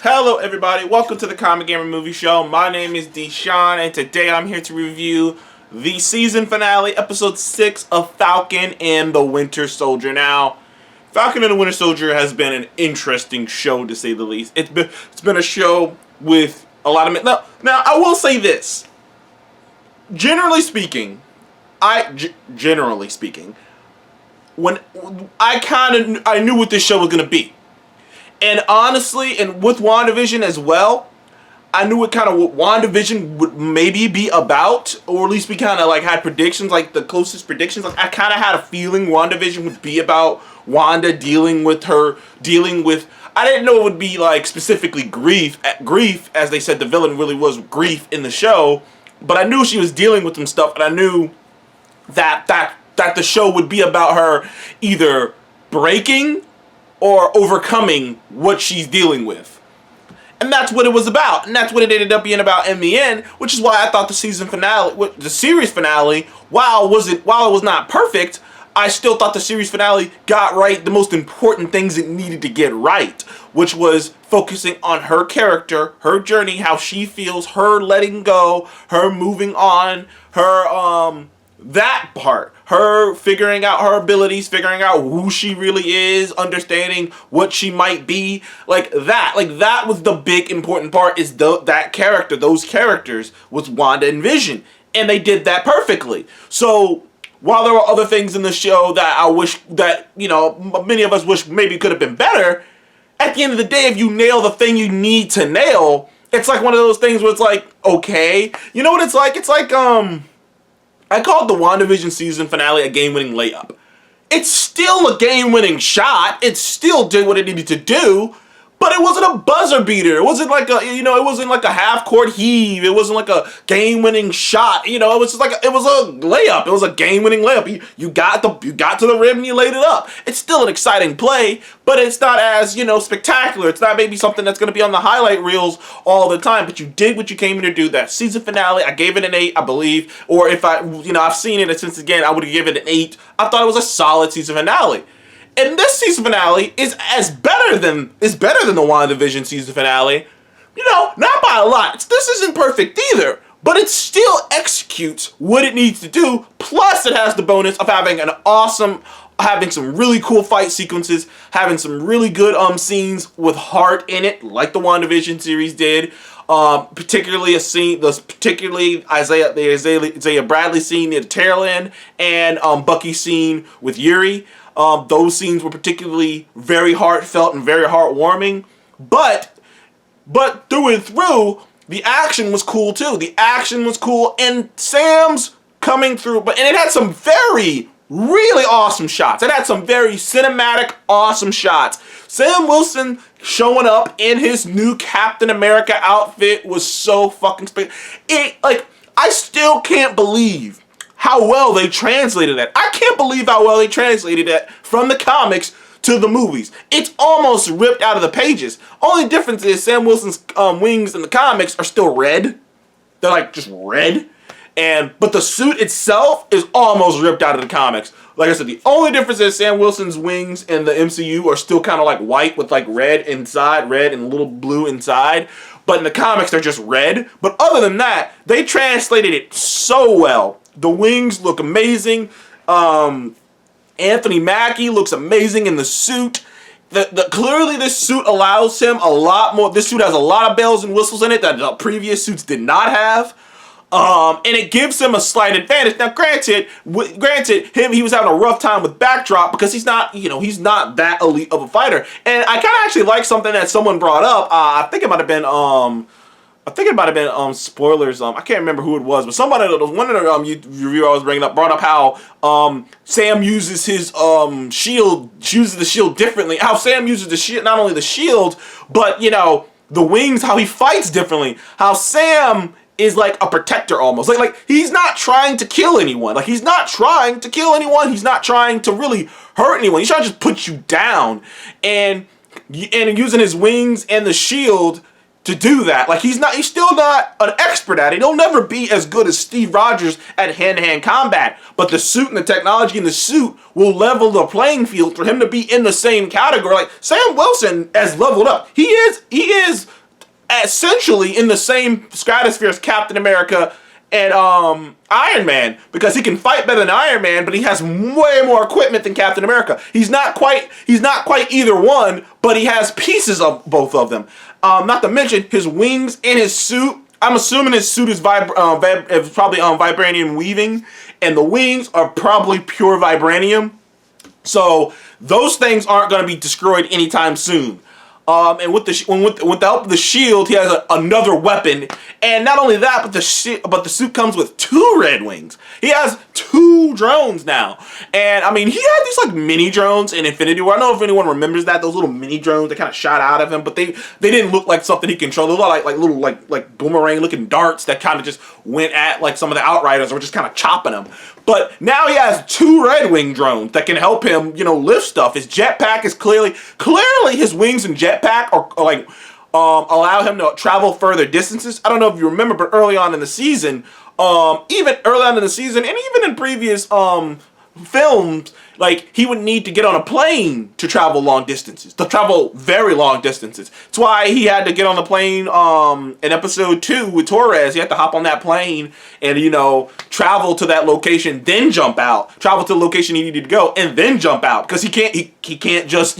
Hello everybody, welcome to the Comic Gamer Movie Show. My name is Deshaun and today I'm here to review the season finale, episode 6 of Falcon and the Winter Soldier. Now, Falcon and the Winter Soldier has been an interesting show to say the least. It's been a show with a lot of... Now I will say this. Generally speaking, when I knew what this show was going to be. And honestly, and with WandaVision as well, I knew what WandaVision would maybe be about, or at least we kind of like had predictions, like the closest predictions. Like I kind of had a feeling WandaVision would be about Wanda dealing with. I didn't know it would be like specifically grief, as they said the villain really was grief in the show, but I knew she was dealing with some stuff, and I knew that the show would be about her either breaking or overcoming what she's dealing with. And that's what it was about. And that's what it ended up being about in the end, which is why I thought the series finale, while it was not perfect, I still thought the series finale got right the most important things it needed to get right, which was focusing on her character, her journey, how she feels, her letting go, her moving on, her that part, her figuring out her abilities, figuring out who she really is, understanding what she might be, like that was the big important part, is those characters was Wanda and Vision, and they did that perfectly. So while there were other things in the show that I wish that, you know, many of us wish maybe could have been better, at the end of the day, if you nail the thing you need to nail, it's like one of those things where it's like, okay, you know what it's like? It's like, I called the WandaVision season finale a game-winning layup. It's still a game-winning shot. It still did what it needed to do, but it wasn't a buzzer beater. It wasn't like it wasn't like a half-court heave. It wasn't like a game-winning shot. You know, it was just it was a layup. It was a game-winning layup. You got to the rim and you laid it up. It's still an exciting play, but it's not as, spectacular. It's not maybe something that's going to be on the highlight reels all the time, but you did what you came here to do. That season finale, I gave it an 8, I believe, or if I've seen it since again, I would have given it an 8. I thought it was a solid season finale. And this season finale is better than the WandaVision season finale. Not by a lot. This isn't perfect either, but it still executes what it needs to do. Plus, it has the bonus of having some really cool fight sequences, having some really good scenes with heart in it, like the WandaVision series did. Particularly Isaiah Bradley scene near the tail end, and Bucky scene with Yuri. Those scenes were particularly very heartfelt and very heartwarming, but through and through, the action was cool too. The action was cool, and Sam's coming through, and it had some very, really awesome shots. It had some very cinematic, awesome shots. Sam Wilson showing up in his new Captain America outfit was so fucking I still can't believe how well they translated that. I can't believe how well they translated that from the comics to the movies. It's almost ripped out of the pages. Only difference is Sam Wilson's wings in the comics are still red. They're like just red. But the suit itself is almost ripped out of the comics. Like I said, the only difference is Sam Wilson's wings in the MCU are still kind of like white with like red inside, red and a little blue inside. But in the comics, they're just red. But other than that, they translated it so well. The wings look amazing. Anthony Mackie looks amazing in the suit. Clearly this suit allows him a lot more. This suit has a lot of bells and whistles in it that the previous suits did not have. And it gives him a slight advantage. Now, granted, he was having a rough time with backdrop because he's not that elite of a fighter. And I kind of actually like something that someone brought up. I think it might have been spoilers. I can't remember who it was, but one of the reviewer I was bringing up brought up how Sam uses his the shield differently. How Sam uses the shield, not only the shield, but the wings. How he fights differently. How Sam is like a protector almost. Like he's not trying to kill anyone. Like he's not trying to kill anyone. He's not trying to really hurt anyone. He's trying to just put you down. And using his wings and the shield, to do that. Like, he's still not an expert at it. He'll never be as good as Steve Rogers at hand-to-hand combat. But the suit and the technology in the suit will level the playing field for him to be in the same category. Like, Sam Wilson has leveled up. He is essentially in the same stratosphere as Captain America and Iron Man, because he can fight better than Iron Man, but he has way more equipment than Captain America. He's not quite either one, but he has pieces of both of them. Not to mention his wings and his suit. I'm assuming his suit is probably vibranium weaving, and the wings are probably pure vibranium. So those things aren't going to be destroyed anytime soon. And with the help of the shield, he has another weapon. And not only that, but the suit comes with 2 red wings. He has 2 drones now. And I mean, he had these like mini drones in Infinity War. I don't know if anyone remembers that, those little mini drones that kind of shot out of him, but they didn't look like something he controlled. They looked like little like boomerang looking darts that kind of just went at like some of the Outriders, or just kind of chopping them. But now he has 2 red wing drones that can help him, lift stuff. His jetpack is clearly his wings and jetpack are like allow him to travel further distances. I don't know if you remember, but early on in the season, and even in previous films, like, he would need to get on a plane to travel long distances, to travel very long distances. That's why he had to get on the plane in episode 2 with Torres. He had to hop on that plane and, travel to that location, then jump out. Travel to the location he needed to go, and then jump out. Because he can't just,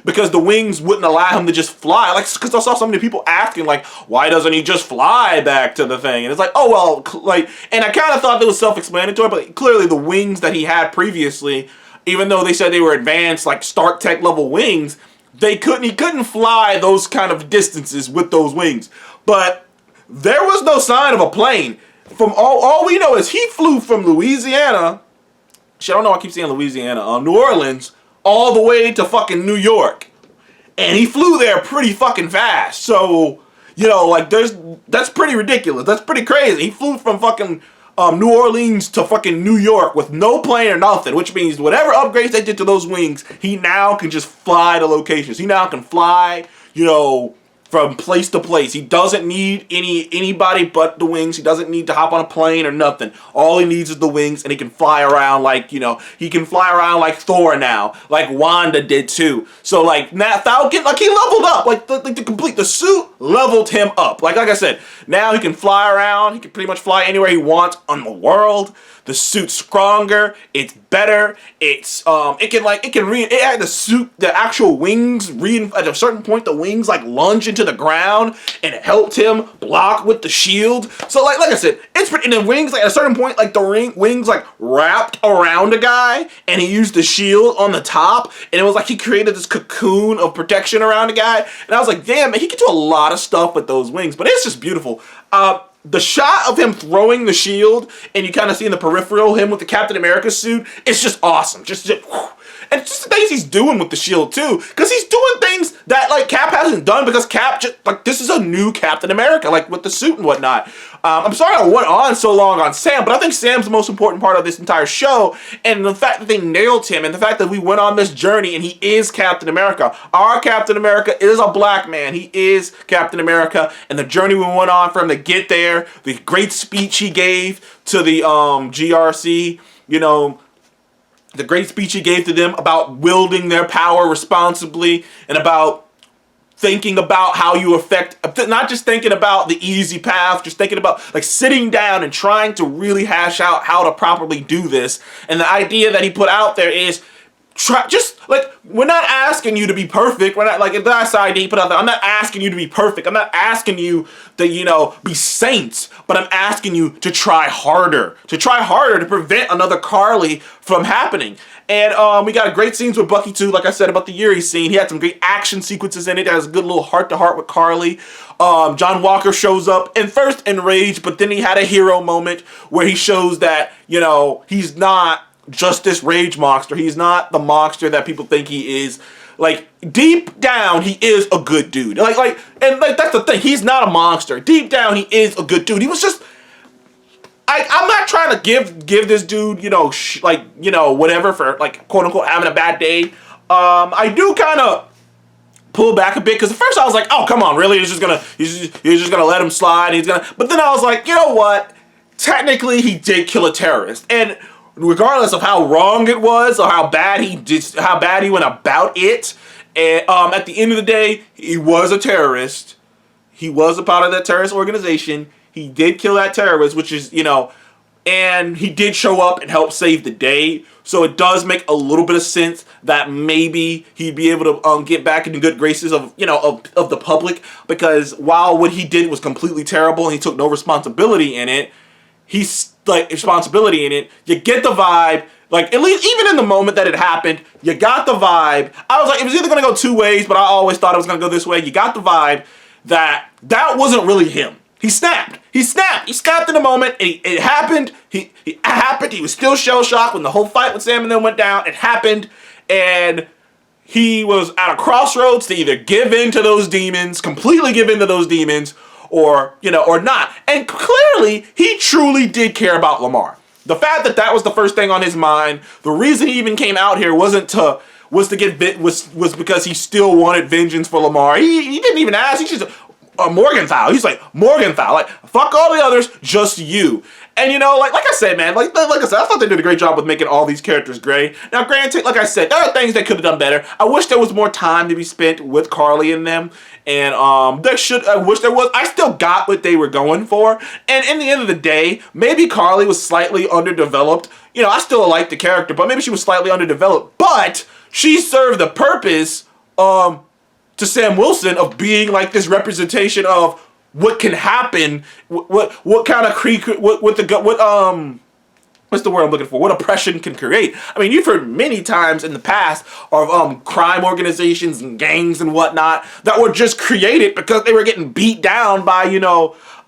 because the wings wouldn't allow him to just fly. Like, because I saw so many people asking, like, why doesn't he just fly back to the thing? And it's like, oh, well, like, and I kind of thought that was self-explanatory, but clearly the wings that he had previously, even though they said they were advanced, like Stark Tech level wings, he couldn't fly those kind of distances with those wings. But there was no sign of a plane. From all we know is he flew from Louisiana, I don't know, I keep saying Louisiana, New Orleans, all the way to fucking New York. And he flew there pretty fucking fast. So, like, that's pretty ridiculous. That's pretty crazy. He flew from fucking New Orleans to fucking New York with no plane or nothing, which means whatever upgrades they did to those wings, he now can just fly to locations. He now can fly, from place to place. He doesn't need anybody but the wings. He doesn't need to hop on a plane or nothing. All he needs is the wings, and he can fly around like, he can fly around like Thor now, like Wanda did too. So like now Falcon, like he leveled up, like the suit leveled him up. Like I said, now he can fly around. He can pretty much fly anywhere he wants on the world. The suit's stronger. It's better. It had the suit, the actual wings, at a certain point, the wings like lunge into the ground, and it helped him block with the shield. So like I said, it's pretty, and the wings, like at a certain point, like the wings like wrapped around a guy, and he used the shield on the top, and it was like he created this cocoon of protection around a guy. And I was like, damn, man, he can do a lot of stuff with those wings. But it's just beautiful. The shot of him throwing the shield, and you kind of see in the peripheral him with the Captain America suit, it's just awesome. And just the things he's doing with the shield too, because he's doing things that like Cap hasn't done, because Cap just, like, this is a new Captain America, like with the suit and whatnot. I'm sorry I went on so long on Sam, but I think Sam's the most important part of this entire show, and the fact that they nailed him, and the fact that we went on this journey, and he is Captain America. Our Captain America is a black man. He is Captain America, and the journey we went on for him to get there, the great speech he gave to the GRC, the great speech he gave to them about wielding their power responsibly, and about thinking about how you affect, not just thinking about the easy path, just thinking about like sitting down and trying to really hash out how to properly do this. And the idea that he put out there is, we're not asking you to be perfect. We're not, like, that's the idea he put out there. I'm not asking you to be perfect. I'm not asking you to, be saints, but I'm asking you to try harder. To prevent another Carly from happening. And we got great scenes with Bucky too, like I said about the Yuri scene. He had some great action sequences in it. That has a good little heart-to-heart with Carly. John Walker shows up, and first enraged, but then he had a hero moment where he shows that, he's not just this rage monster. He's not the monster that people think he is. Like, deep down, he is a good dude. Like that's the thing. He's not a monster. Deep down, he is a good dude. He was just, I'm not trying to give this dude, whatever for, like, quote unquote having a bad day. I do kind of pull back a bit, because at first I was like, oh, come on, really? You're just gonna let him slide? But then I was like, you know what? Technically, he did kill a terrorist, and regardless of how wrong it was or how bad he went about it, and at the end of the day, he was a terrorist. He was a part of that terrorist organization. He did kill that terrorist, which is, and he did show up and help save the day. So it does make a little bit of sense that maybe he'd be able to get back into good graces of the public, because while what he did was completely terrible and he took no responsibility in it, you get the vibe, like, at least even in the moment that it happened, you got the vibe. I was like, it was either going to go two ways, but I always thought it was going to go this way. You got the vibe that wasn't really him. He snapped. He snapped in the moment. It happened. It happened. He was still shell-shocked when the whole fight with Sam and them went down. It happened. And he was at a crossroads to either give in to those demons, completely give in to those demons, or not. And clearly, he truly did care about Lamar. The fact that was the first thing on his mind, the reason he even came out here was because he still wanted vengeance for Lamar. He didn't even ask. He just Morgenthau. He's like, Morgenthau, like, fuck all the others, just you. And like I said, man, like I said, I thought they did a great job with making all these characters gray. Now, granted, like I said, there are things they could have done better. I wish there was more time to be spent with Carly and them. And I wish there was. I still got what they were going for. And in the end of the day, maybe Carly was slightly underdeveloped. I still like the character, but maybe she was slightly underdeveloped. But she served the purpose to Sam Wilson of being like this representation of what can happen, what kind of what's the word I'm looking for? What oppression can create. I mean, you've heard many times in the past of crime organizations and gangs and whatnot that were just created because they were getting beat down by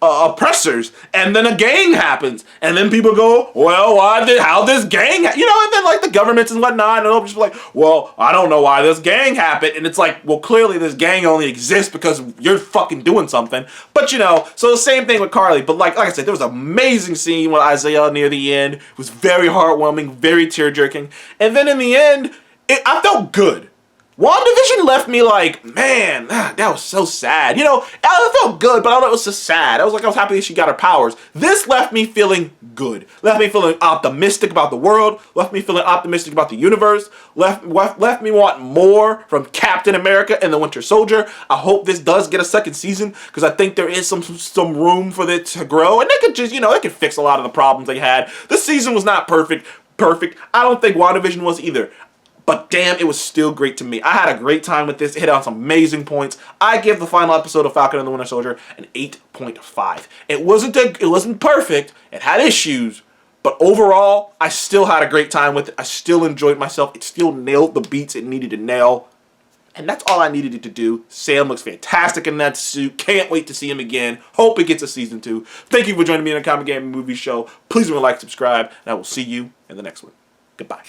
oppressors, and then a gang happens, and then people go, well, how this gang, and then like the governments and whatnot, and they'll just be like, well, I don't know why this gang happened, and it's like, well, clearly this gang only exists because you're fucking doing something. But so the same thing with Carly. But like I said, there was an amazing scene with Isaiah near the end. It was very heartwarming, very tear-jerking, and then in the end, I felt good. WandaVision left me like, man, that was so sad. I felt good, but I don't know, it was just sad. I was happy that she got her powers. This left me feeling good. Left me feeling optimistic about the world. Left me feeling optimistic about the universe. Left me wanting more from Captain America and the Winter Soldier. I hope this does get a second season, because I think there is some room for it to grow. And they could just, they could fix a lot of the problems they had. This season was not perfect. I don't think WandaVision was either. But damn, it was still great to me. I had a great time with this. It hit on some amazing points. I give the final episode of Falcon and the Winter Soldier an 8.5. It wasn't perfect. It had issues. But overall, I still had a great time with it. I still enjoyed myself. It still nailed the beats it needed to nail. And that's all I needed it to do. Sam looks fantastic in that suit. Can't wait to see him again. Hope it gets a season 2. Thank you for joining me on the Comic Gaming Movie Show. Please remember to like, subscribe, and I will see you in the next one. Goodbye.